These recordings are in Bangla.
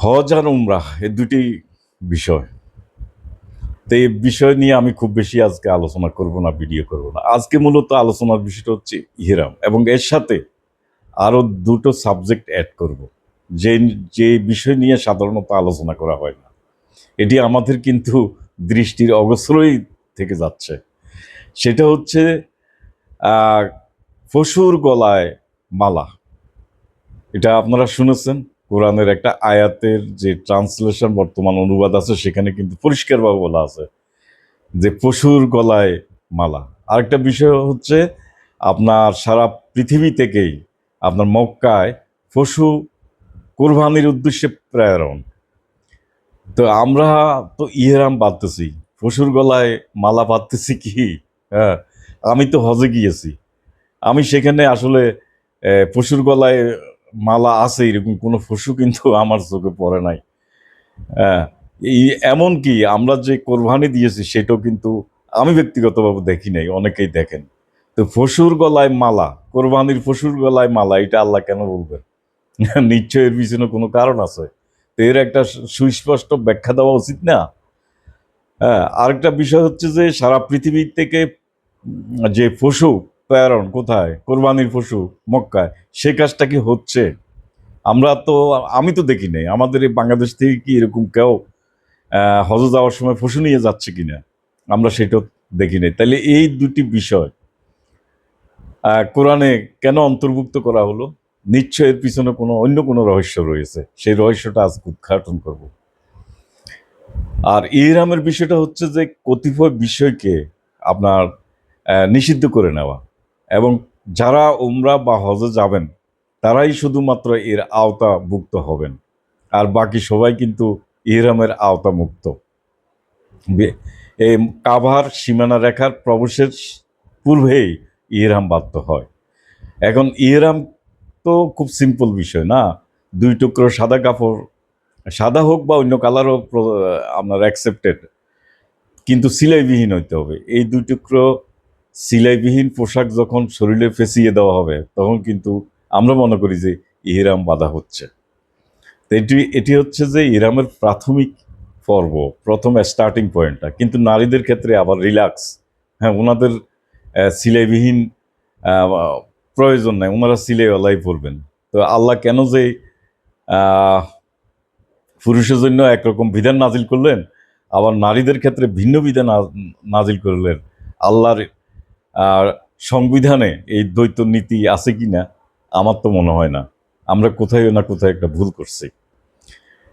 হজ আর উমরাহ এই দুটি বিষয়। তো এই বিষয় নিয়ে আমি খুব বেশি আজকে আলোচনা করব না, ভিডিও করব না। আজকে মূলত আলোচনার বিষয়টা হচ্ছে ইহরাম, এবং এর সাথে আরো দুটো সাবজেক্ট অ্যাড করব, যে যে বিষয় নিয়ে সাধারণত আলোচনা করা হয় না। এটি আমাদের কিন্তু দৃষ্টির অগোচরই থেকে যাচ্ছে। সেটা হচ্ছে আহ, পশুর গলায় মালা। এটা আপনারা শুনেছেন, কোরআনের একটা আয়াতের যে ট্রান্সলেশন বর্তমান অনুবাদ আছে সেখানে কিন্তু পরিষ্কারভাবে বলা আছে যে পশুর গলায় মালা। আরেকটা বিষয় হচ্ছে আপনার সারা পৃথিবী থেকেই আপনার মক্কায় পশু কোরবানির উদ্দেশ্যে প্রেরণ। তো আমরা তো ইহরাম বাঁধতেছি, পশুর গলায় মালা বাঁধতেছি কি? হ্যাঁ, আমি তো হজে গিয়েছি, আমি সেখানে আসলে পশুর গলায় মালা আছে এরকম কোনো পশু কিন্তু আমার চোখে পড়ে নাই। হ্যাঁ, এই এমনকি আমরা যে কোরবানি দিয়েছি সেটাও কিন্তু আমি ব্যক্তিগতভাবে দেখি নাই, অনেকেই দেখেন। তো পশুর গলায় মালা, কোরবানির পশুর গলায় মালা, এটা আল্লাহ কেন বলবেন? নিশ্চয় এর পিছনে কোনো কারণ আছে। তো এর একটা সুস্পষ্ট ব্যাখ্যা দেওয়া উচিত না? হ্যাঁ, আরেকটা বিষয় হচ্ছে যে সারা পৃথিবী থেকে যে পশু প্রেরণ কোথায়, কোরবানির পশু মক্কায়, সে কাজটা কি হচ্ছে? আমরা তো, আমি তো দেখি নাই আমাদের এই বাংলাদেশ থেকে কি এরকম কেউ হজে যাওয়ার সময় পশু নিয়ে যাচ্ছে কিনা, আমরা সেটা দেখি নাই। তাহলে এই দুটি বিষয় কোরআনে কেন অন্তর্ভুক্ত করা হলো? নিশ্চয় এর পিছনে কোনো অন্য কোনো রহস্য রয়েছে, সেই রহস্যটা আজকে উদ্ঘাটন করব। আর ইহরামের বিষয়টা হচ্ছে যে কতিপয় বিষয়কে আপনার নিষিদ্ধ করে নেওয়া, এবং যারা উমরা বা হজে যাবেন তারাই শুধুমাত্র এর আওতাভুক্ত হবেন, আর বাকি সবাই কিন্তু ইহরামের আওতামুক্ত। এই কাভার সীমানা রেখার প্রবেশের পূর্বেই ইহরাম বাধ্য হয়। এখন ইহরাম তো খুব সিম্পল বিষয় না, দুই টুকরো সাদা কাপড়, সাদা হোক বা অন্য কালারও আপনার অ্যাকসেপ্টেড, কিন্তু সিলাইবিহীন হইতে হবে। এই দুই টুকরো সিলাইবিহীন পোশাক যখন শরীরে ফেঁসিয়ে দেওয়া হবে তখন কিন্তু আমরা মনে করি যে ইহরাম বাঁধা হচ্ছে। তো এটি এটি হচ্ছে যে ইহরামের প্রাথমিক পর্ব, প্রথম স্টার্টিং পয়েন্টটা। কিন্তু নারীদের ক্ষেত্রে আবার রিল্যাক্স। হ্যাঁ, ওনাদের সিলাইবিহীন আহ, প্রয়োজন নাই, ওনারা সিলাইওয়ালাই পরবেন। তো আল্লাহ কেন যে আহ, পুরুষের জন্য একরকম বিধান নাজিল করলেন, আবার নারীদের ক্ষেত্রে ভিন্ন বিধান নাজিল করলেন? আল্লাহর আহ, সংবিধানে এই দ্বৈত নীতি আছে কি না? আমার তো মনে হয় না। আমরা কোথায় না কোথায় একটা ভুল করছি।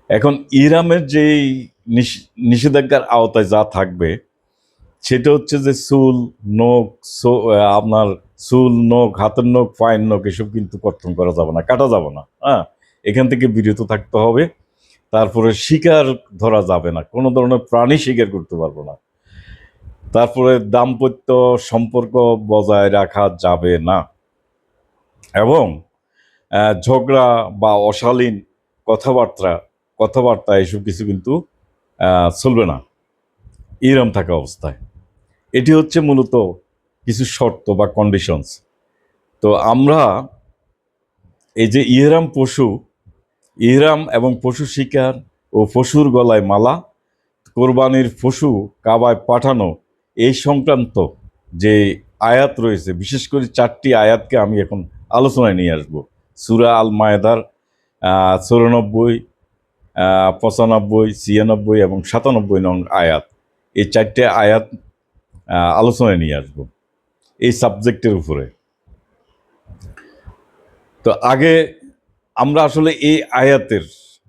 এখন ইহরামের যে নিষেধাজ্ঞার আওতায় যা থাকবে সেটা হচ্ছে যে চুল, নখ, আপনার চুল, নখ, হাতের নখ, পায়ের নখ এসব কিন্তু কর্তন করা যাবে না, কাটা যাবে না। হ্যাঁ, এখান থেকে বিরত থাকতে হবে। তারপরে শিকার ধরা যাবে না, কোনো ধরনের প্রাণী শিকার করতে পারবো না। তারপরে দাম্পত্য সম্পর্ক বজায় রাখা যাবে না, এবং ঝগড়া বা অশালীন কথাবার্তা কথাবার্তা এসব কিছু কিন্তু চলবে না ইহরাম থাকা অবস্থায়। এটি হচ্ছে মূলত কিছু শর্ত বা কন্ডিশনস। তো আমরা এই যে ইহরাম এবং পশু শিকার ও পশুর গলায় মালা, কোরবানির পশু কাবায় পাঠানো, এই সংক্রান্ত যে আয়াত রয়েছে, বিশেষ করে 4টি আয়াতকে আমি এখন আলোচনায় নিয়ে আসব। সূরা আল মায়েদার 94, 95, 96 এবং 97 নং আয়াত, এই 4টে আয়াত আলোচনায় নিয়ে আসব এই সাবজেক্টের উপরে। তো আগে আমরা আসলে এই আয়াতের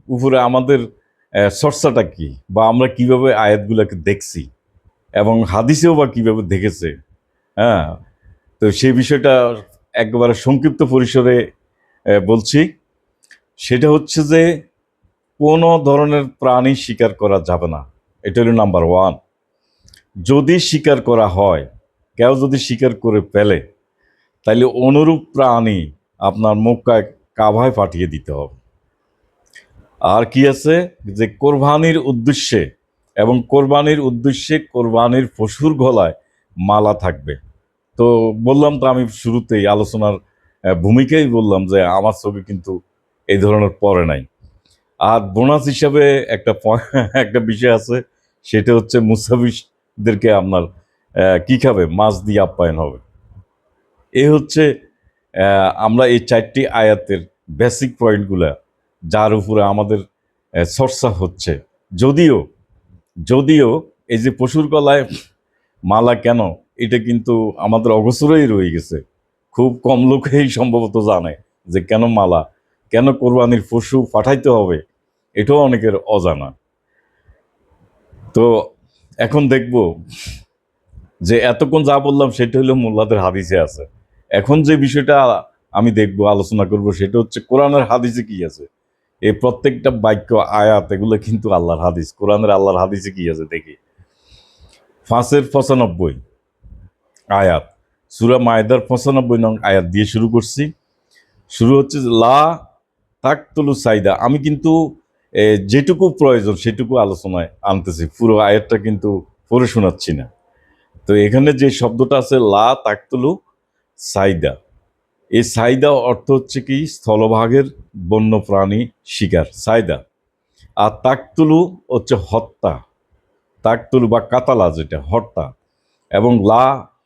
উপরে আমাদের চর্চাটা কি, বা আমরা কিভাবে আয়াতগুলোকে দেখছি, এবং হাদিসেও বা কিভাবে দেখেছে। হ্যাঁ, তো সেই বিষয়টা একেবারে সংক্ষিপ্ত পরিসরে বলছি। সেটা হচ্ছে যে কোনো ধরনের প্রাণী শিকার করা যাবে না, এটা হলো নাম্বার ওয়ান। যদি শিকার করা হয়, কেউ যদি শিকার করে ফেলে, তাহলে অনুরূপ প্রাণী আপনার মক্কায় কাভায় পাঠিয়ে দিতে হবে। আর কি আছে, যে কোরবানির উদ্দেশ্যে, এবং কোরবানির পশুর গলায় মালা থাকবে। তো বললাম তো আমি শুরুতেই আলোচনার ভূমিকাই বললাম যে আমার ছবি কিন্তু এই ধরনের পরে নাই। আর বোনাস হিসাবে একটা বিষয় আছে, সেটা হচ্ছে মুসাফিরদেরকে আপনার কি খাবে, মাছ দিয়ে আপ্যায়ন হবে। এই হচ্ছে আমরা এই 4টি আয়াতের বেসিক পয়েন্টগুলা, যার উপরে আমাদের চর্চা হচ্ছে। যদিও যদিও এই যে পশুর গলায় মালা কেন, এটা কিন্তু আমাদের অগোচরেই রয়ে গেছে। খুব কম লোকেই সম্ভবত জানে যে কেন মালা, কেন কোরবানির পশু পাঠাইতে হবে, এটাও অনেকের অজানা। তো এখন দেখব যে এতক্ষণ যা বললাম সেটা হলো মোল্লাদের হাদিসে আছে। এখন যে বিষয়টা আমি দেখব, আলোচনা করব, সেটা হচ্ছে কোরআনের হাদিসে কি আছে। এই প্রত্যেকটা বাক্য, আয়াত, এগুলো কিন্তু আল্লাহর হাদিস। কোরআনের আল্লাহর হাদিসে কি আছে দেখি। 5-95 আয়াত, সূরা মায়েদার 95 নং আয়াত দিয়ে শুরু করছি। শুরু হচ্ছে যে, লা তাকতুলু সাইদা। আমি কিন্তু যেটুকু প্রয়োজন সেটুকু আলোচনায় আনতেছি, পুরো আয়াতটা কিন্তু পড়ে শোনাচ্ছি না। তো এখানে যে শব্দটা আছে লা তাকতুলু সাইদা, এই সাইদা অর্থ হচ্ছে কি স্থলভাগের বন্য প্রাণী শিকার, সাইদা। আর তাকতুলু হচ্ছে হত্যা, তাকতুলু বা কাতালা, যেটা হত্যা। এবং লা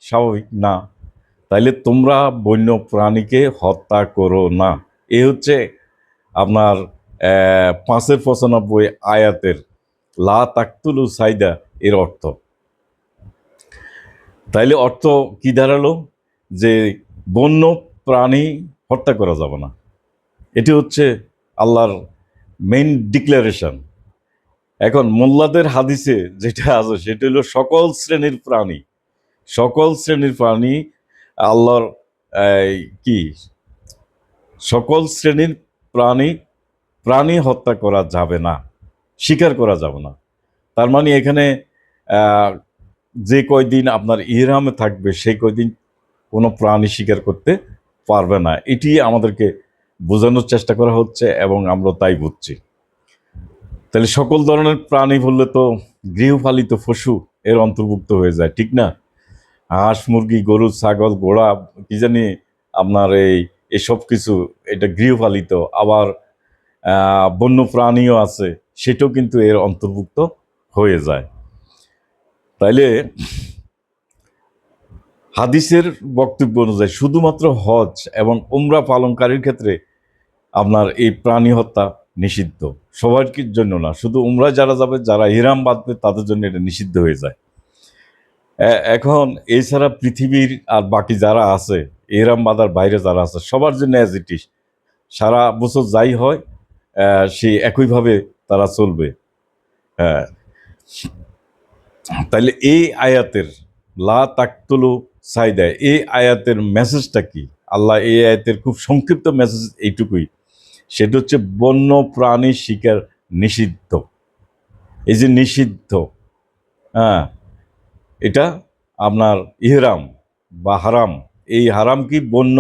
স্বাভাবিক না, তাইলে তোমরা বন্য প্রাণীকে হত্যা করো না। এ হচ্ছে আপনার 5-95 আয়াতের লা তাকতুলু সাইদা এর অর্থ। তাইলে অর্থ কি দাঁড়ালো, যে বন্য প্রাণী হত্যা করা যাবে না। এটি হচ্ছে আল্লাহর মেইন ডিক্লারেশন। এখন মোল্লাদের হাদিসে যেটা আছে সেটা হলো সকল শ্রেণীর প্রাণী, সকল শ্রেণীর প্রাণী আল্লাহর কি সকল শ্রেণীর প্রাণী প্রাণী হত্যা করা যাবে না, শিকার করা যাবে না। তার মানে এখানে আহ, যে কয়দিন আপনার ইহরামে থাকবে সেই কয়দিন কোনো প্রাণী শিকার করতে পারবে না, এটি আমাদেরকে বোঝানোর চেষ্টা করা হচ্ছে এবং আমরা তাই বুঝছি। তাহলে সকল ধরনের প্রাণী বললে তো গৃহপালিত পশু এর অন্তর্ভুক্ত হয়ে যায়, ঠিক না? হাঁস, মুরগি, গরু, ছাগল, ঘোড়া, কি জানি আপনার এসব কিছু, এটা গৃহপালিত। আবার বন্য প্রাণীও আছে, সেটাও কিন্তু এর অন্তর্ভুক্ত হয়ে যায়। তাইলে হাদিসের বক্তব্য অনুযায়ী শুধুমাত্র হজ এবং উমরা পালনকারীর ক্ষেত্রে আপনার এই প্রাণী হত্যা নিষিদ্ধ, সবার জন্য না। শুধু উমরা যারা যাবে, যারা ইহরাম বাঁধবে, তাদের জন্য এটা নিষিদ্ধ হয়ে যায়। এখন এছাড়া পৃথিবীর আর বাকি যারা আছে, ইহরাম বাঁধার বাইরে যারা আছে, সবার জন্য অ্যাজ ইট ইজ, সারা বছর যাই হয় সে একইভাবে তারা চলবে। হ্যাঁ, তাইলে এই আয়াতের লা তাকতুলু সাইদা, এই আয়াতের মেসেজটা কি? আল্লাহ এই আয়াতের খুব সংক্ষিপ্ত মেসেজ এইটুকুই, সেটা হচ্ছে বন্য প্রাণী শিকার নিষিদ্ধ। এই যে নিষিদ্ধ, হ্যাঁ, এটা আপনার ইহরাম বা হারাম। এই হারাম কি, বন্য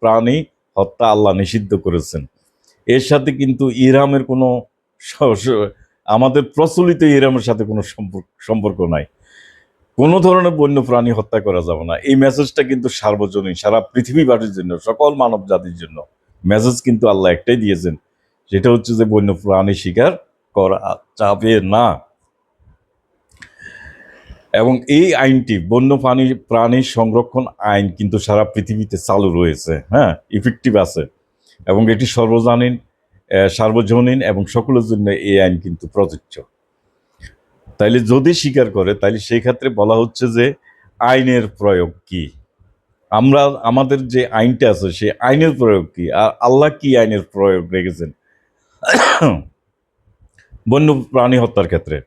প্রাণী হত্যা আল্লাহ নিষিদ্ধ করেছেন। এর সাথে কিন্তু ইহরামের কোনো আমাদের প্রচলিত ইহরামের সাথে কোনো সম্পর্ক নাই। কোনো ধরনের বন্য প্রাণী হত্যা করা যাবে না। এই মেসেজটা কিন্তু সার্বজনীন, সারা পৃথিবীবাসীর জন্য, সকল মানব জাতির জন্য মেসেজ কিন্তু আল্লাহ একটাই দিয়েছেন, সেটা হচ্ছে যে বন্য প্রাণী শিকার করা যাবে না। এবং এই আইনটি, বন্য প্রাণী সংরক্ষণ আইন, কিন্তু সারা পৃথিবীতে চালু রয়েছে, হ্যাঁ, ইফেক্টিভ আছে। এবং এটি সার্বজনীন এবং সকলের জন্য এই আইন কিন্তু প্রযোজ্য। তাইলে যদি স্বীকার করে, তাইলে সেই ক্ষেত্রে বলা হচ্ছে যে আইনের প্রয়োগ কি, আমাদের যে আইনটা আছে সেই আইনের প্রয়োগ কি, আর আল্লাহ কি আইনের প্রয়োগ রেখেছেন বন্য প্রাণী হত্যার ক্ষেত্রে।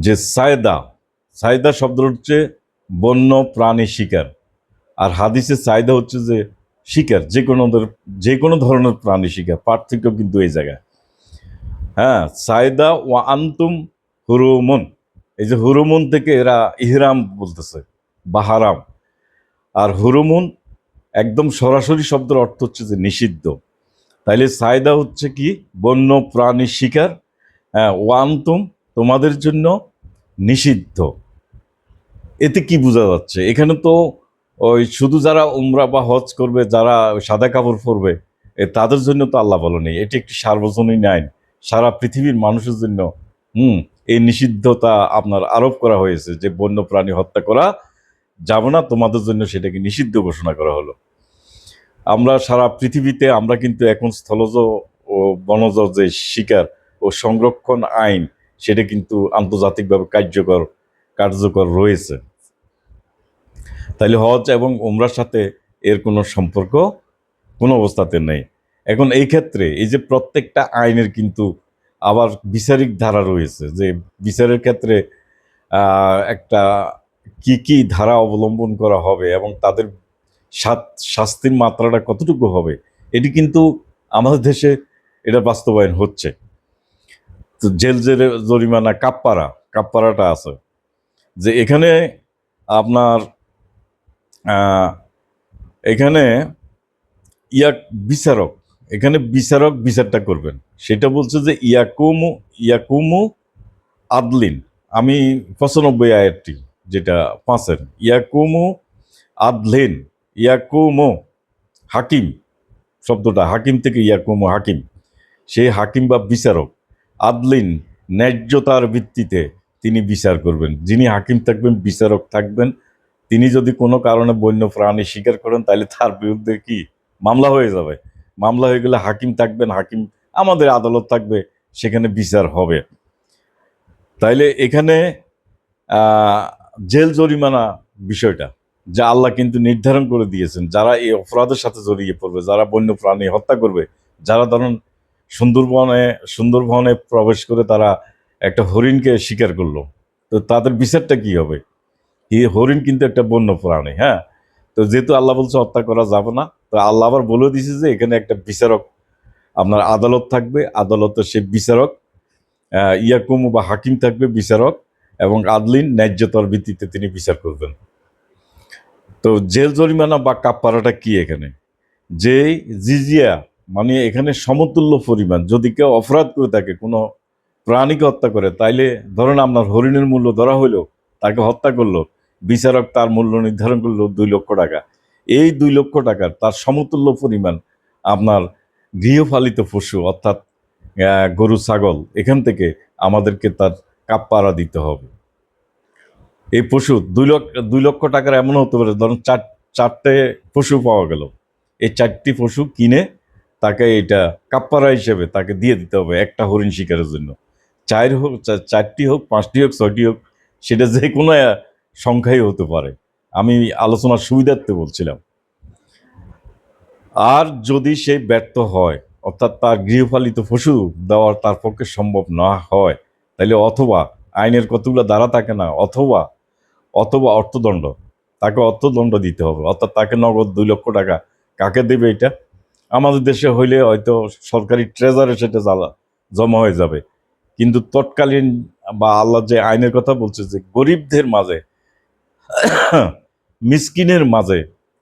যে সায়দা শব্দ হচ্ছে বন্য প্রাণী শিকার, আর হাদিসে সায়দা হচ্ছে যে শিকার, যে কোনো ধরনের প্রাণী শিকার। পার্থক্য কিন্তু এই জায়গায়। হ্যাঁ, সায়দা ওয়া আনতুম হুরুমুন, এই যে হুরুমুন থেকে এরা ইহরাম বলতেছে বা হারাম। আর হুরুমুন একদম সরাসরি শব্দের অর্থ হচ্ছে যে নিষিদ্ধ। তাইলে সায়দা হচ্ছে কি, বন্য প্রাণী শিকার। হ্যাঁ, ওয়ান্তুম, তোমাদের জন্য নিষিদ্ধ। এতে কি বোঝা যাচ্ছে? এখানে তো ওই শুধু যারা উমরা বা হজ করবে, যারা সাদা কাপড় পরবে, তাদের জন্য তো আল্লাহ বলেনি, এটি একটি সার্বজনীন আইন। সারা পৃথিবীর মানুষের জন্য হুম এই নিষিদ্ধতা আপনার আরোপ করা হয়েছে যে বন্য প্রাণী হত্যা করা যাবে না, তোমাদের জন্য সেটাকে নিষিদ্ধ ঘোষণা করা হলো। আমরা সারা পৃথিবীতে আমরা কিন্তু এখন স্থলজ ও বনজ যে শিকার ও সংরক্ষণ আইন সেটা কিন্তু আন্তর্জাতিকভাবে কার্যকর রয়েছে। তাইলে হজ এবং উমরার সাথে এর কোনো সম্পর্ক কোনো অবস্থাতে নেই। এখন এই ক্ষেত্রে এই যে প্রত্যেকটা আইনের কিন্তু আবার বিচারিক ধারা রয়েছে, যে বিচারের ক্ষেত্রে একটা কি কি ধারা অবলম্বন করা হবে এবং তাদের শাস্তির মাত্রাটা কতটুকু হবে, এটি কিন্তু আমাদের দেশে এটা বাস্তবায়ন হচ্ছে। তো জেল জরিমানা কাপ্পারাটা আছে, যে এখানে আপনার আহ, এখানে ইয়াক বিচারক এখানে বিচারক বিচারটা করবেন, সেটা বলছে যে ইয়াকুমু আদলিন। আমি 95 আয়াতটি যেটা 5-এর, ইয়াকুমু আদলিন, ইয়াকুমু হাকিম, শব্দটা হাকিম থেকে ইয়াকুমু হাকিম, সেই হাকিম বা বিচারক আদলিন ন্যায্যতার ভিত্তিতে তিনি বিচার করবেন। যিনি হাকিম থাকবেন, বিচারক থাকবেন, তিনি যদি কোনো কারণে বন্য প্রাণী শিকার করেন তাহলে তার বিরুদ্ধে কি মামলা হয়ে যাবে। মামলা হয়ে গেলে হাকিম থাকবেন, হাকিম আমাদের আদালত থাকবে, সেখানে বিচার হবে। তাইলে এখানে আহ, জেল জরিমানা বিষয়টা যা আল্লাহ কিন্তু নির্ধারণ করে দিয়েছেন, যারা এই অপরাধের সাথে জড়িয়ে পড়বে, যারা বন্য প্রাণী হত্যা করবে, যারা ধরুন সুন্দরবনে সুন্দরবনে প্রবেশ করে তারা একটা হরিণকে শিকার করলো, তো তাদের বিচারটা কি হবে? এই হরিণ কিন্তু একটা বন্য প্রাণী, হ্যাঁ। তো যেহেতু আল্লাহ বলছে হত্যা করা যাবে না, তো আল্লাহ আবার বলে দিয়েছে যে এখানে একটা বিচারক আপনার আদালত থাকবে, আদালতের সেই বিচারক ইয়াকুমু বা হাকিম থাকবে, বিচারক, এবং আদলিন ন্যায্যতার ভিত্তিতে তিনি বিচার করবেন। তো জেল জরিমানা বা কাপ্পারাটা কি এখানে? যে জিজিয়া মানে এখানে সমতুল্য পরিমাণ, যদি কেউ অপরাধ করে থাকে, কোনো প্রাণীকে হত্যা করে, তাইলে ধরেন আপনার হরিণের মূল্য ধরা হইলো, তাকে হত্যা করলো, বিচারক তার মূল্য নির্ধারণ করলো 2 লক্ষ টাকা। এই 2 লক্ষ টাকার তার সমতুল্য পরিমাণ আপনার গৃহপালিত পশু অর্থাৎ গরু ছাগল, এখান থেকে আমাদেরকে তার কাপ্পারা দিতে হবে। এই পশু 2 লক্ষ টাকার এমন হতে পারে, ধরুন চারটে পশু পাওয়া গেল, এই 4টি পশু কিনে তাকে এটা কাপ্পারা হিসেবে তাকে দিয়ে দিতে হবে একটা হরিণ শিকারের জন্য। 4টি হোক, 5টি হোক, 6টি হোক, সেটা যে কোনো সংখ্যাই হতে পারে। আমি আলোচনার সুবিধার্থে বলছিলাম। আর যদি সে ব্যর্থ হয়, অর্থাৎ তার গৃহপালিত পশু দেওয়ার তার পক্ষে সম্ভব না হয়, তাহলে অথবা আইনের কতগুলো ধারা থাকে না, অথবা অথবা অর্থদণ্ড, তাকে অর্থদণ্ড দিতে হবে, অর্থাৎ তাকে নগদ 2 লক্ষ টাকা। কাকে দেবে এটা? আমাদের দেশে হইলে হয়তো সরকারি ট্রেজারে সেটা জমা হয়ে যাবে, কিন্তু তৎকালীন বা আল্লাহ যে আইনের কথা বলছে যে গরিবদের মাঝে মিসকিনের মাঝে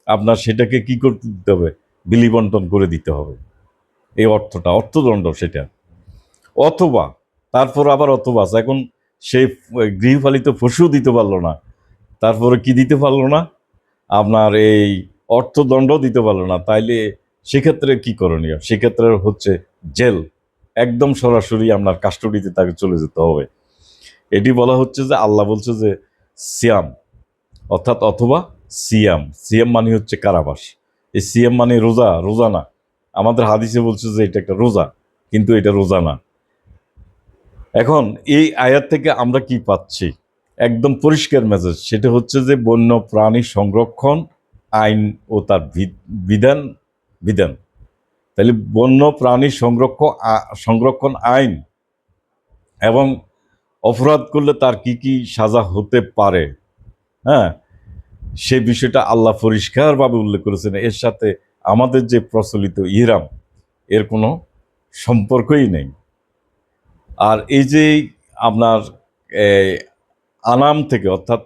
আপনার সেটাকে কি করতে দিতে হবে? বিলি বন্টন করে দিতে হবে এই অর্থদণ্ড সেটা। অথবা তারপর আবার অথবা আছে, এখন সেই গৃহপালিত পশু দিতে পারলো না, তারপরে কি দিতে পারলো না? আপনার এই অর্থদণ্ড দিতে পারলো না, তাইলে সেক্ষেত্রে কি করণীয়? সেক্ষেত্রে হচ্ছে জেল, একদম সরাসরি আপনার কাস্টডিতে তাকে চলে যেতে হবে। এটি বলা হচ্ছে যে আল্লাহ বলছে যে সিয়াম, অর্থাৎ অথবা সিয়াম মানে হচ্ছে কারাবাস। এই সিয়াম মানে রোজা, রোজা না। আমাদের হাদিসে বলছে যে এটা একটা রোজা, কিন্তু এটা রোজা না। এখন এই আয়াত থেকে আমরা কি পাচ্ছি? একদম পরিষ্কার মেসেজ, সেটা হচ্ছে যে বন্য প্রাণী সংরক্ষণ আইন ও তার বিধান বিধান তাহলে বন্য প্রাণী সংরক্ষণ আইন এবং অপরাধ করলে তার কি কি সাজা হতে পারে, হ্যাঁ, সে বিষয়টা আল্লাহ পরিষ্কারভাবে উল্লেখ করেছেন। এর সাথে আমাদের যে প্রচলিত ইহরাম, এর কোনো সম্পর্কই নেই। আর এই যে আপনার আনাম থেকে, অর্থাৎ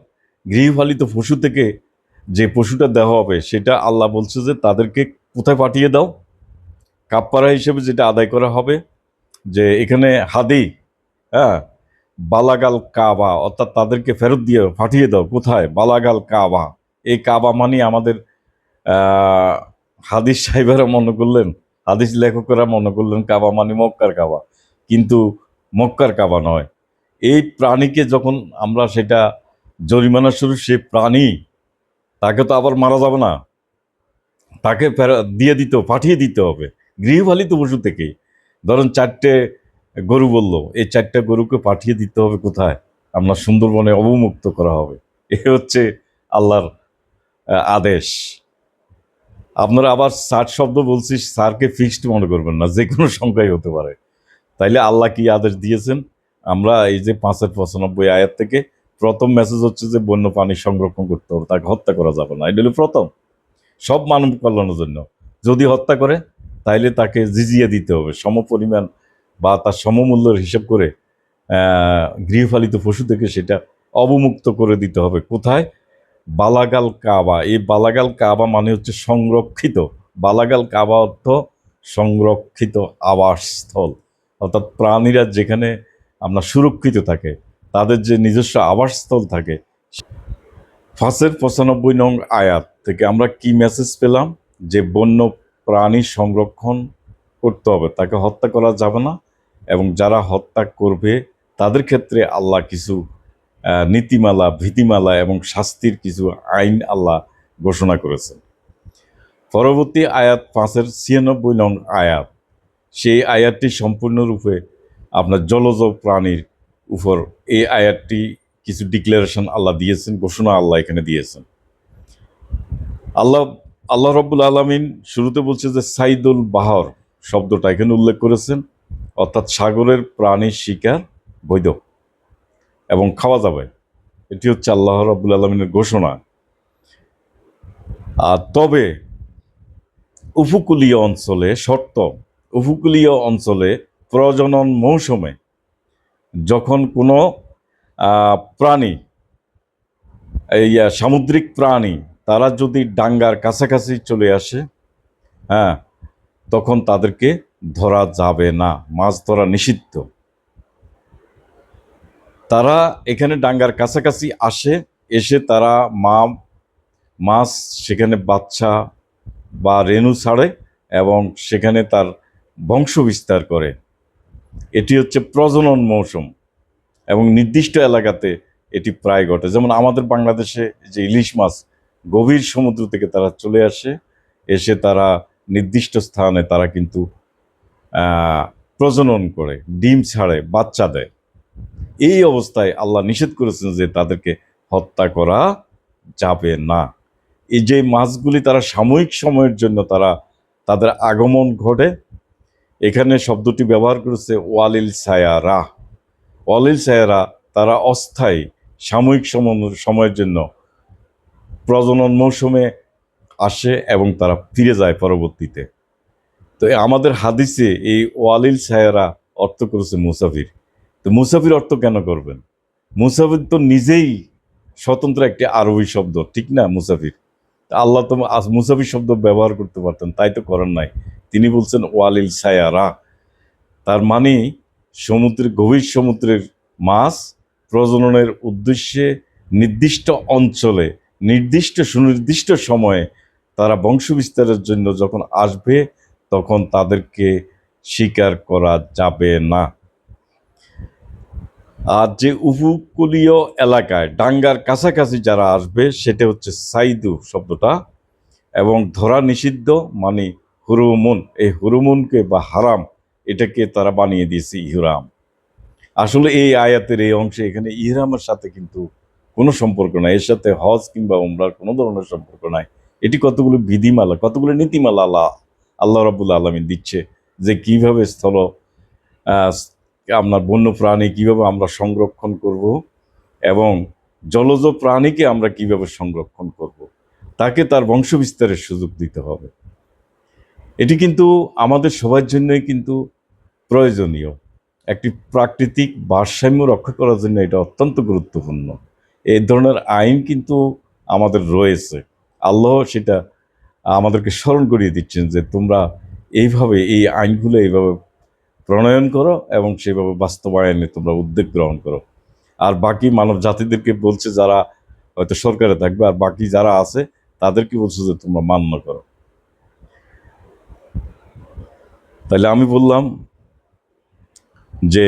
গৃহপালিত পশু থেকে যে পশুটা দেওয়া হবে, সেটা আল্লাহ বলছে যে তাদেরকে কোথায় পাঠিয়ে দাও? কাপ্পারা হিসেবে যেটা আদায় করা হবে, যে এখানে হাদি, হ্যাঁ, বালাগাল কাবা, অর্থাৎ তাদেরকে ফেরত দিয়ে পাঠিয়ে দাও কোথায়? বালাগাল কাবা। এই কাবা মানে আমাদের হাদিস সাহেবেরা মনে করলেন, হাদিস লেখকেরা মনে করলেন কাবা মানে মক্কার কাবা। কিন্তু মক্কার কাবা নয়। এই প্রাণীকে যখন আমরা সেটা জরিমানা স্বরূপ, সে প্রাণী, তাকে তো আবার মারা যাবে না, তাকে দিয়ে দিতে, পাঠিয়ে দিতে হবে গৃহপালিত পশু থেকে। ধরেন 4টে গরু বললো, এই 4টে গরুকে পাঠিয়ে দিতে হবে কোথায়? আপনার সুন্দরবনে অবমুক্ত করা হবে। এ হচ্ছে আল্লাহর আদেশ। আপনারা আবার 60 শব্দ বলছি, স্যারকে ফিক্সড মনে করবেন না, যে কোনো সংখ্যাই হতে পারে। তাইলে আল্লাহ কি আদেশ দিয়েছেন? আমরা এই যে 5-95 আয়াত থেকে প্রথম মেসেজ হচ্ছে যে বন্য প্রাণী সংরক্ষণ করতে হবে, তাকে হত্যা করা যাবে না। এটা হলো প্রথম, সব মানব কল্যাণের জন্য। যদি হত্যা করে তাইলে তাকে জিজিয়ে দিতে হবে সমপরিমাণ বা তার সমমূল্যের হিসাব করে। গৃহপালিত পশু থেকে সেটা অবমুক্ত করে দিতে হবে। কোথায়? বালাগাল কাবা। এই বালাগাল কাবা মানে হচ্ছে সংরক্ষিত। বালাগাল কাবা অর্থ সংরক্ষিত আবাসস্থল, অর্থাৎ প্রাণীরা যেখানে আপনার সুরক্ষিত থাকে, তাদের যে নিজস্ব আবাসস্থল থাকে। 95 নং আয়াত থেকে আমরা কি মেসেজ পেলাম? যে বন্য প্রাণী সংরক্ষণ করতে হবে, তাকে হত্যা করা যাবে না, এবং যারা হত্যা করবে তাদের ক্ষেত্রে আল্লাহ কিছু নীতিমালা, ভীতিমালা এবং শাস্তির কিছু আইন আল্লাহ ঘোষণা করেছেন। পরবর্তী আয়াত 5-96 নং আয়াত, সেই আয়াতটি সম্পূর্ণরূপে আপনার জলজ প্রাণীর উপর। এই আয়াতটি কিছু ডিক্লারেশন আল্লাহ দিয়েছেন, ঘোষণা আল্লাহ এখানে দিয়েছেন। আল্লাহ আল্লাহ রব্বুল আলমিন শুরুতে বলছে যে সাইদুল বাহর শব্দটা এখানে উল্লেখ করেছেন, অর্থাৎ সাগরের প্রাণীর শিকার বৈধ এবং খাওয়া যাবে। এটি হচ্ছে আল্লাহ রব্বুল আলমিনের ঘোষণা। তবে উপকূলীয় অঞ্চলে শর্ত, উপকূলীয় অঞ্চলে প্রজনন মৌসুমে যখন কোনো প্রাণী, এই সামুদ্রিক প্রাণী, তারা যদি ডাঙ্গার কাছাকাছি চলে আসে, হ্যাঁ, তখন তাদেরকে ধরা যাবে না, মাছ ধরা নিষিদ্ধ। তারা এখানে ডাঙ্গার কাছাকাছি আসে, এসে তারা মাছ সেখানে বাচ্চা বা রেণু ছাড়ে এবং সেখানে তার বংশ বিস্তার করে। এটি হচ্ছে প্রজনন মৌসুম এবং নির্দিষ্ট এলাকাতে এটি প্রায় ঘটে। যেমন আমাদের বাংলাদেশে যে ইলিশ মাছ গভীর সমুদ্র থেকে তারা চলে আসে, এসে তারা নির্দিষ্ট স্থানে তারা কিন্তু প্রজনন করে, ডিম ছাড়ে, বাচ্চা দেয়। এই অবস্থায় আল্লাহ নিষেধ করেছেন যে তাদেরকে হত্যা করা যাবে না। এই যে মাছগুলি তারা সাময়িক সময়ের জন্য তাদের আগমন ঘটে, এখানে শব্দটি ব্যবহার করেছে ওয়ালিল সায়ারা। ওয়ালিল সায়ারা, তারা অস্থায়ী সাময়িক সময়ের জন্য প্রজনন মৌসুমে আসে এবং তারা ফিরে যায় পরবর্তীতে। তো আমাদের হাদিসে এই ওয়ালিল সায়ারা অর্থ করেছে মুসাফির। তো মুসাফির অর্থ কেন করবেন? মুসাফির তো নিজেই স্বতন্ত্র একটি আরবি শব্দ, ঠিক না? মুসাফির, আল্লাহ তো মুসাফির শব্দ ব্যবহার করতে পারতেন, তাই তো করেন নাই। তিনি বলছেন ওয়ালিল সায়ারা, তার মানে গভীর সমুদ্রের মাছ প্রজননের উদ্দেশ্যে নির্দিষ্ট অঞ্চলে সুনির্দিষ্ট সময়ে তারা বংশ বিস্তারের জন্য যখন আসবে, তখন তাদেরকে শিকার করা যাবে না। আর যে উপকূলীয় এলাকায় ডাঙ্গার কাছাকাছি যারা আসবে, সেটা হচ্ছে সাইদু শব্দটা, এবং ধরা নিষিদ্ধ মানে হুরুমুন। এই হুরুমুনকে বা হারাম, এটাকে তারা বানিয়ে দিয়েছে ইহরাম। আসলে এই আয়াতের এই অংশে এখানে ইহরামের সাথে কিন্তু কোনো সম্পর্ক নাই, এর সাথে হজ কিংবা উমরার কোনো ধরনের সম্পর্ক নাই। এটি কতগুলো বিধিমালা, কতগুলো নীতিমালা আল্লাহ রাব্বুল আলামিন দিচ্ছে যে কিভাবে আহ, আপনার বন্য প্রাণী কিভাবে আমরা সংরক্ষণ করব এবং জলজ প্রাণীকে আমরা কিভাবে সংরক্ষণ করব, তাকে তার বংশ বিস্তারের সুযোগ দিতে হবে। এটি কিন্তু আমাদের সবার জন্যই কিন্তু প্রয়োজনীয়। একটি প্রাকৃতিক ভারসাম্য রক্ষা করার জন্য এটা অত্যন্ত গুরুত্বপূর্ণ। এই ধরনের আইন কিন্তু আমাদের রয়েছে। আল্লাহ সেটা আমাদেরকে স্মরণ করিয়ে দিচ্ছেন যে তোমরা এইভাবে এই আইনগুলো এইভাবে প্রণয়ন করো এবং সেভাবে বাস্তবায়নে তোমরা উদ্যোগ গ্রহণ করো। আর বাকি মানব জাতিদেরকে বলছে, যারা হয়তো সরকারে থাকবে আর বাকি যারা আছে তাদেরকে বলছে যে তোমরা মান্য করো। তাহলে আমি বললাম যে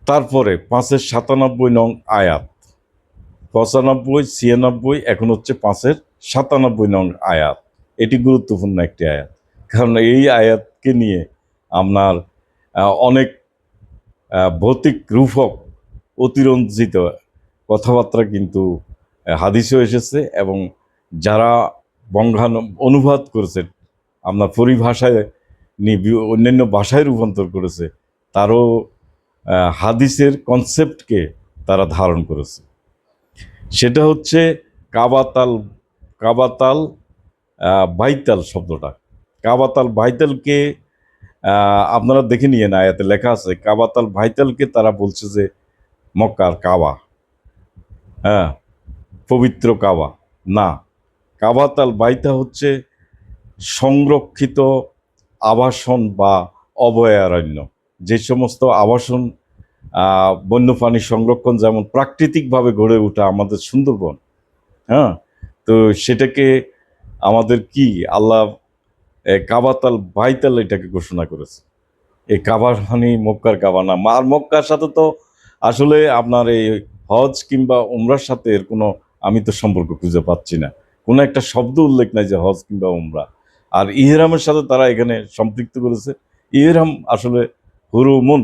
তারপরে 5-97 নং আয়াত, 95-96, এখন হচ্ছে 5-97 নং আয়াত। এটি গুরুত্বপূর্ণ একটি আয়াত, কারণ এই আয়াতকে নিয়ে আপনার অনেক ভৌতিক রূপক অতিরঞ্জিত কথাবার্তা কিন্তু হাদিসেও এসেছে, এবং যারা অনুবাদ করেছে, আপনার পরিভাষায় অন্যান্য ভাষায় রূপান্তর করেছে, তারও হাদিসের কনসেপ্টকে তারা ধারণ করেছে। সেটা হচ্ছে কাবাতাল কাবাতাল বাইতাল শব্দটা। কাবাতাল বাইতালকে আপনারা দেখে নিয়ে না, আয়াতে লেখা আছে কাবাতাল বাইতালকে তারা বলছে যে মক্কার কাবা, হ্যাঁ, পবিত্র কাবা না। কাবাতাল বাইতা হচ্ছে সংরক্ষিত আবাসন বা অভয়ারণ্য। যে সমস্ত আবাসন, বন্যপ্রাণী সংরক্ষণ, যেমন প্রাকৃতিকভাবে গড়ে ওঠা আমাদের সুন্দরবন, হ্যাঁ, তো সেটাকে আমাদের কি আল্লাহ কাবাতাল বাইতাল এটাকে ঘোষণা করেছে। এই কাবার মানে মক্কার কাবা না। আর মক্কার সাথে তো আসলে আপনার এই হজ কিংবা উমরার সাথে এর কোনো, আমি তো সম্পর্ক খুঁজে পাচ্ছি না, কোনো একটা শব্দ উল্লেখ নাই যে হজ কিংবা উমরা। আর ইহরামের সাথে তারা এখানে সম্পৃক্ত করেছে। ইহরাম আসলে হুরুমুন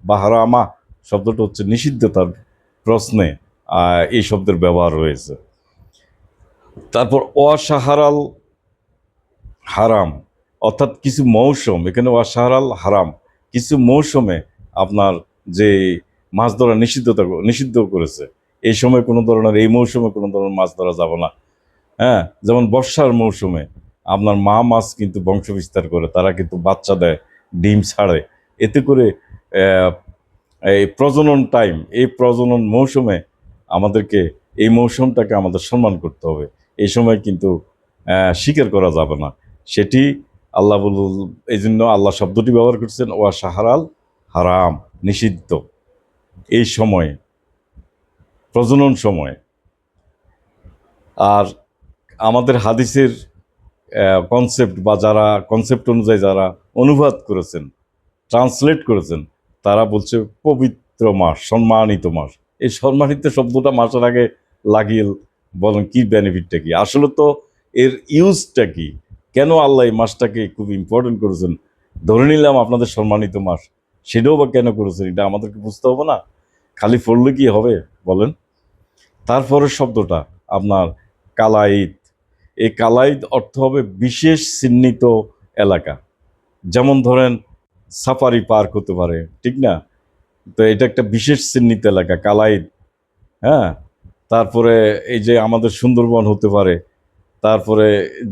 বা হারামা শব্দটা হচ্ছে নিষিদ্ধতার প্রশ্নে এই শব্দের ব্যবহার রয়েছে। তারপর অশাহারাল হারাম, অর্থাৎ কিছু মৌসুম, এখানে ওয়াশাহরাল হারাম, কিছু মৌসুমে আপনার যে মাছ ধরা নিষিদ্ধ করেছে। এই সময় কোনো ধরনের, এই মৌসুমে কোনো ধরনের মাছ ধরা যাবে না। হ্যাঁ, যেমন বর্ষার মৌসুমে আপনার মা মাছ কিন্তু বংশ বিস্তার করে, তারা কিন্তু বাচ্চা দেয়, ডিম ছাড়ে। এতে করে আহ, এই প্রজনন টাইম, এই প্রজনন মৌসুমে আমাদেরকে, এই মৌসুমটাকে আমাদের সম্মান করতে হবে। এই সময় কিন্তু স্বীকার করা যাবে না। সেটি আল্লাহ এই জন্য আল্লাহ শব্দটি ব্যবহার করছেন ওয়া শাহরাল হারাম, নিষিদ্ধ এই সময়ে, প্রজনন সময়ে। আর আমাদের হাদিসের কনসেপ্ট বা যারা কনসেপ্ট অনুযায়ী যারা অনুবাদ করেছেন, ট্রান্সলেট করেছেন, তারা বলছে পবিত্র মাস, সম্মানিত মাস। এই সম্মানিত শব্দটা মাসের আগে লাগিয়ে বলেন কি বেনিফিটটা কি? আসলে তো এর ইউজটা কি? কেন আল্লাহ এই মাসটাকে খুব ইম্পর্টেন্ট করেছেন? ধরে নিলাম আপনাদের সম্মানিত মাস, সেটাও বা কেন করেছেন এটা আমাদেরকে বুঝতে হবে না? খালি পড়লে কি হবে বলেন? তারপরের শব্দটা আপনার কালাইদ। এই কালাইদ অর্থ হবে বিশেষ চিহ্নিত এলাকা। যেমন ধরেন সাফারি পার্ক হতে পারে, ঠিক না? তো এটা একটা বিশেষ চিহ্নিত এলাকা কালাইদ। হ্যাঁ, তারপরে এই যে আমাদের সুন্দরবন হতে পারে, তারপরে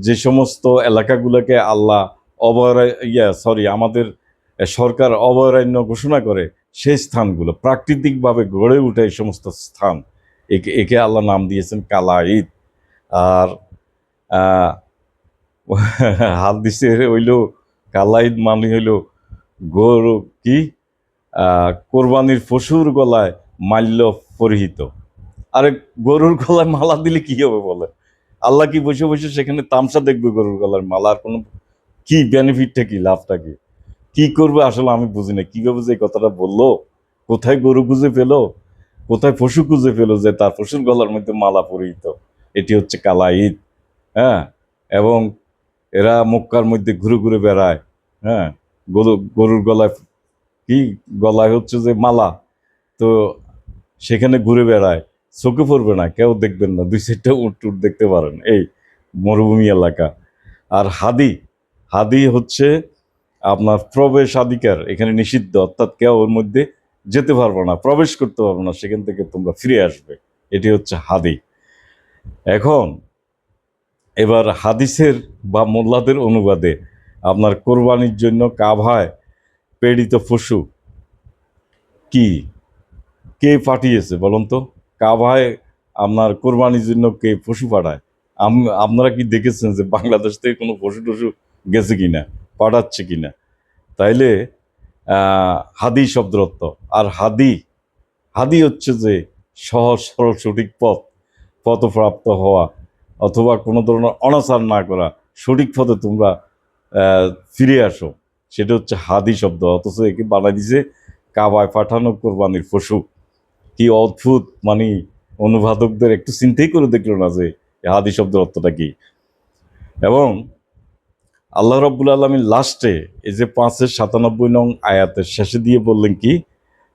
যে সমস্ত এলাকাগুলোকে আল্লাহ আমাদের সরকার অভয়ারণ্য ঘোষণা করে, সেই স্থানগুলো প্রাকৃতিকভাবে গড়ে ওঠে, এই সমস্ত স্থান, একে একে আল্লাহ নাম দিয়েছেন কালাইদ। আর আহ, হাদিসে হইল কালাইদ মানে হইল গরু কি কোরবানির পশুর গলায় মাল্য পরিহিত। আরে গরুর গলায় মালা দিলে কি হবে বলে? আল্লাহ কি বসে বসে সেখানে তামসা দেখবে গরুর গলার মালার কোনো কি বেনিফিটটা কি, লাভটা কি? কি করবে আসলে আমি বুঝি না, কিভাবে যে এই কথাটা বললো, কোথায় গরু খুঁজে পেলো, কোথায় পশু খুঁজে পেলো যে তার পশুর গলার মধ্যে মালা পরিহিত। এটি হচ্ছে কালা ঈদ। হ্যাঁ, এবং এরা মক্কার মধ্যে ঘুরে ঘুরে বেড়ায়। হ্যাঁ, গরুর গলায় কি, গলায় হচ্ছে যে মালা, তো সেখানে ঘুরে বেড়ায়, চোখে পড়বে না, কেউ দেখবেন না, 2-4টা উট টুট দেখতে পারেন এই মরুভূমি এলাকা। আর হাদি, হাদি হচ্ছে আপনার প্রবেশাধিকার এখানে নিষিদ্ধ, অর্থাৎ কেউ ওর মধ্যে যেতে পারবে না, প্রবেশ করতে পারবে না, সেখান থেকে তোমরা ফিরে আসবে। এটি হচ্ছে হাদি। এখন এবার হাদিসের বা মোল্লাদের অনুবাদে আপনার কোরবানির জন্য কাভায় প্রেরিত পশু কি, কে পাঠিয়েছে বলুন তো? কাভায় আপনার কোরবানির জন্য কে পশু পাঠায়? আপনারা কি দেখেছেন যে বাংলাদেশ থেকে কোনো পশু টশু গেছে কিনা, পাঠাচ্ছে কিনা? তাইলে হাদি শব্দের অর্থ, আর হাদি, হাদি হচ্ছে যে সহজ সরল সঠিক পথপ্রাপ্ত হওয়া, অথবা কোনো ধরনের অনাচার না করা, সঠিক পথে তোমরা ফিরে আসো, সেটা হচ্ছে হাদি শব্দ। অথচ একে বানাই দিছে কাবায় পাঠানো কোরবানির পশু। কি অদ্ভুত! মানে অনুবাদকদের একটু চিন্তাই করে দেখলো না যে এই হাদি শব্দের অর্থটা কি। এবং আল্লাহ রাব্বুল আলামিন লাস্টে এই যে ৫-৯৭ নং আয়াতের শেষে দিয়ে বললেন কি,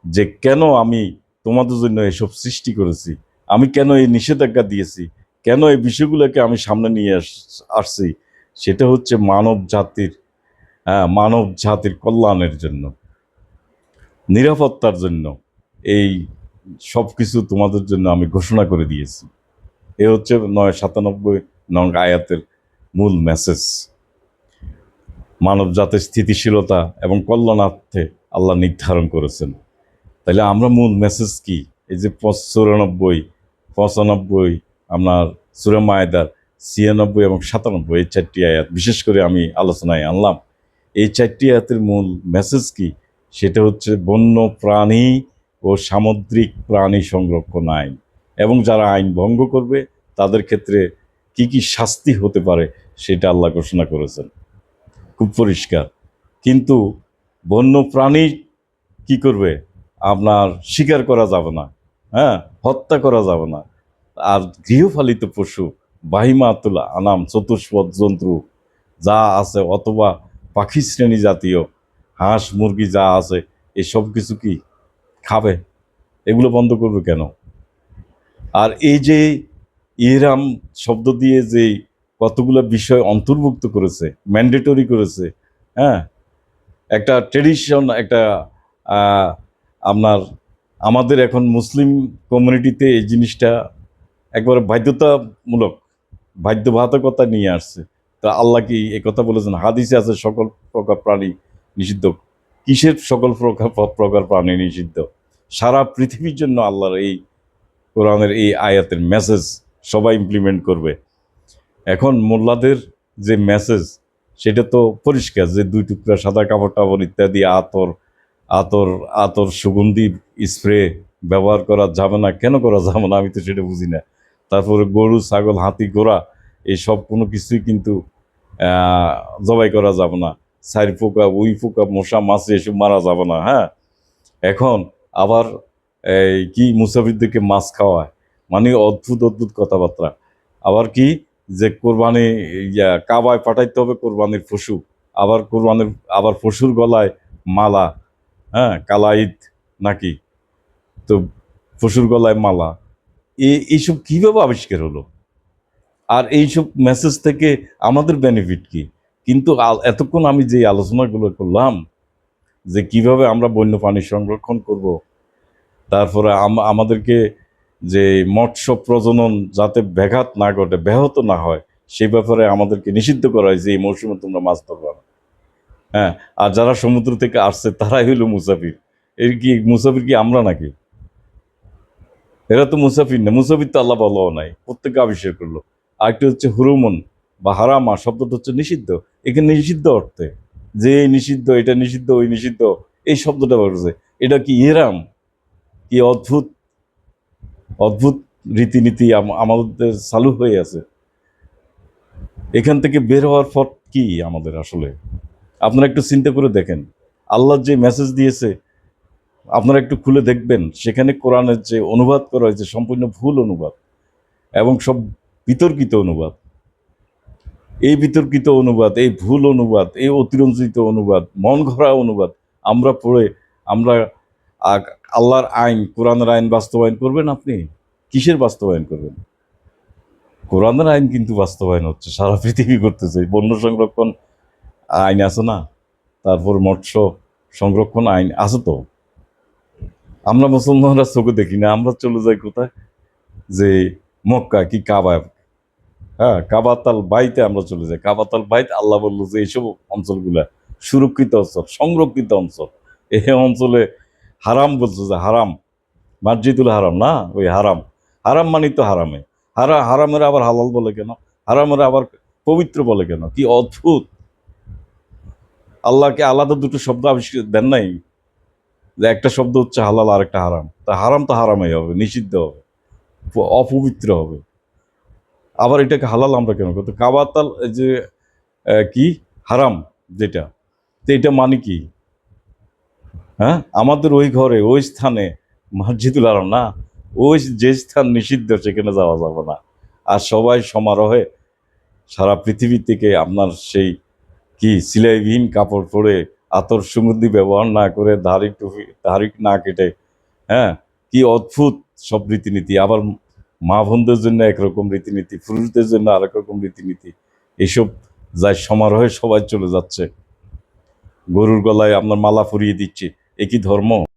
যে কেন আমি তোমাদের জন্য এসব সৃষ্টি করেছি, আমি কেন এই নিষেধাজ্ঞা দিয়েছি, কেন এই বিষয়গুলোকে আমি সামনে নিয়ে আসছি, সেটা হচ্ছে মানব জাতির কল্যাণের জন্য, নিরাপত্তার জন্য। এই সব কিছু তোমাদের জন্য আমি ঘোষণা করে দিয়েছি। এ হচ্ছে ৯৯৭ নং আয়াতের মূল মেসেজ। মানব জাতির স্থিতিশীলতা এবং কল্যাণার্থে আল্লাহ নির্ধারণ করেছেন। তাহলে আমরা মূল মেসেজ কি? এই যে ৯৪, ৯৫, আপনার সূরা মায়েদার ৯৬ এবং ৯৭, এই ৪টি আয়াত বিশেষ করে আমি আলোচনায় আনলাম। এই ৪টি আয়াতের মূল মেসেজ কি? সেটা হচ্ছে বন্য প্রাণী ও সামুদ্রিক প্রাণী সংরক্ষণ আইন, এবং যারা আইন ভঙ্গ করবে তাদের ক্ষেত্রে কি কি শাস্তি হতে পারে সেটা আল্লাহ ঘোষণা করেছেন, খুব পরিষ্কার। কিন্তু বন্য প্রাণী কি করবে? আপনার শিকার করা যাবে না, হ্যাঁ, হত্যা করা যাবে না। আর গৃহপালিত পশু, বাহিমাতুল আনাম, চতুষ্পদ জন্তু যা আছে, অথবা পাখি শ্রেণী জাতীয় হাঁস মুরগি যা আছে, এই সব কিছু কি খাবে? এগুলো বন্ধ করবে কেন? আর এই যে ইহরাম শব্দ দিয়ে যে কতগুলো বিষয় অন্তর্ভুক্ত করেছে, ম্যান্ডেটরি করেছে, হ্যাঁ, একটা ট্রেডিশন, একটা আহ, আপনার আমাদের এখন মুসলিম কমিউনিটিতে এই জিনিসটা একবারে বাধ্যতামূলক, বাধ্যবাধকতা নিয়ে আসছে। তা আল্লাহ কি কথা বলেছেন? হাদিসে আছে সকল প্রকার প্রাণী নিষিদ্ধ। কিসের সকল প্রকার প্রকার প্রাণী নিষিদ্ধ? সারা পৃথিবীর জন্য আল্লাহর এই কোরআনের এই আয়াতের মেসেজ সবাই ইমপ্লিমেন্ট করবে। এখন মোল্লাদের যে মেসেজ, সেটা তো পরিষ্কার, যে 2 টুকরা সাদা কাপড় টাপড় ইত্যাদি, আতর আতর আতর সুগন্ধি স্প্রে ব্যবহার করা যাবে না। কেন করা যাবে না আমি তো সেটা বুঝি না। তারপরে গরু ছাগল হাতি ঘোড়া এইসব কোনো কিছুই কিন্তু আহ, জবাই করা যাবে না। ছাই পোকা উই পোকা মশা মাছি এসব মারা যাবে না, হ্যাঁ। এখন আবার এই কি মুসাফিরদেরকে মাছ খাওয়ায়, মানে অদ্ভুত অদ্ভুত কথাবার্তা। আবার কি, যে কোরবানি কাবায় পাঠাইতে হবে কোরবানির পশু, আবার কোরবানির আবার পশুর গলায় মালা, হ্যাঁ, কালাইদ নাকি, তো পশুর গলায় মালা, এইসব কিভাবে আবিষ্কার হলো? আর এইসব মেসেজ থেকে আমাদের বেনিফিট কি? কিন্তু এতক্ষণ আমি যে আলোচনাগুলো করলাম, যে কিভাবে আমরা বন্যপ্রাণী সংরক্ষণ করব, তারপরে আমাদেরকে যে মৎস্য প্রজনন যাতে ব্যাঘাত না ঘটে, ব্যাহত না হয়, সেই ব্যাপারে আমাদেরকে নিষিদ্ধ করা হয় যে এই মৌসুমে তোমরা মাছ ধরবা না, হ্যাঁ। আর যারা সমুদ্র থেকে আসছে তারাই হইলো মুসাফির। এর কি মুসাফির কি আমরা নাকি? এরা তো মুসাফির না, মুসাফির তো আল্লাহ বলাও নাই, প্রত্যেকে আবিষ্কার করলো। আরেকটি হচ্ছে হুরুমন বা হারামা শব্দটা হচ্ছে নিষিদ্ধ। এখানে নিষিদ্ধ অর্থে, যে এই নিষিদ্ধ, এটা নিষিদ্ধ, ওই নিষিদ্ধ, এই শব্দটা বলছে। এটা কি ইহরাম? কি অদ্ভুত অদ্ভুত রীতিনীতি আমাদের চালু হয়ে আছে। এখান থেকে বের হওয়ার পথ কি আমাদের আসলে? আপনারা একটু চিন্তা করে দেখেন, আল্লাহ যে মেসেজ দিয়েছে আপনারা একটু খুলে দেখবেন, সেখানে কোরআনের যে অনুবাদ করা হয়েছে সম্পূর্ণ ভুল অনুবাদ, এবং সব বিতর্কিত অনুবাদ। এই বিতর্কিত অনুবাদ, এই ভুল অনুবাদ, এই অতিরঞ্জিত অনুবাদ, মন গড়া অনুবাদ আমরা পড়ে আমরা আল্লাহর আইন, কোরআনের আইন বাস্তবায়ন করবেন আপনি? কিসের বাস্তবায়ন করবেন? কোরআনের আইন কিন্তু বাস্তবায়ন হচ্ছে, সারা পৃথিবী করতেছে। বন্য সংরক্ষণ আইন আছে না, তারপর মৎস্য সংরক্ষণ আইন আছে তো। আমরা মুসলমানরা চোখে দেখি না, আমরা চলে যাই কোথায়? যে মক্কা কি কাবা, হ্যাঁ, কাবাতাল বাইতে আমরা চলে যাই। কাবাতাল বাইত আল্লাহ বললো যে এইসব অঞ্চলগুলা সুরক্ষিত অঞ্চল, সংরক্ষিত অঞ্চল। এই অঞ্চলে হারাম বলছে, যে হারাম, মাসজিদুল হারাম না, ওই হারাম। হারাম মানে তো হারামে, হারামের আবার হালাল বলে কেন? হারামের আবার পবিত্র বলে কেন? কি অদ্ভুত! আল্লাহকে আলাদা দুটো শব্দ আবিষ্কার দেন নাই, যে একটা শব্দ হচ্ছে হালাল আর একটা হারাম। তা হারাম তো হারামই হবে, নিষিদ্ধ হবে, অপবিত্র হবে। আবার এটাকে হালাল আমরা কেন করতো? কাবাতাল এই যে কি হারাম যেটা, তো এটা মানে কি? হ্যাঁ, আমাদের ওই ঘরে ওই স্থানে মসজিদুল হারাম না, ওই যে স্থান নিষিদ্ধ সেখানে যাওয়া যাবে না। আর সবাই সমারোহে সারা পৃথিবী থেকে আপনার সেই কি সিলাইবিহীন কাপড় পরে আতর সুগন্ধি ব্যবহার না করে দাড়ি টুপি দাড়ি না কেটে, হ্যাঁ, কি অদ্ভুত সব রীতিনীতি। আবার মা বোনদের জন্য একরকম রীতিনীতি, পুরুষদের জন্য আরেক রকম রীতিনীতি। এইসব যাই সমারোহে সবাই চলে যাচ্ছে, গরুর গলায় আপনার মালা পরিয়ে দিচ্ছে। এ কি ধর্ম?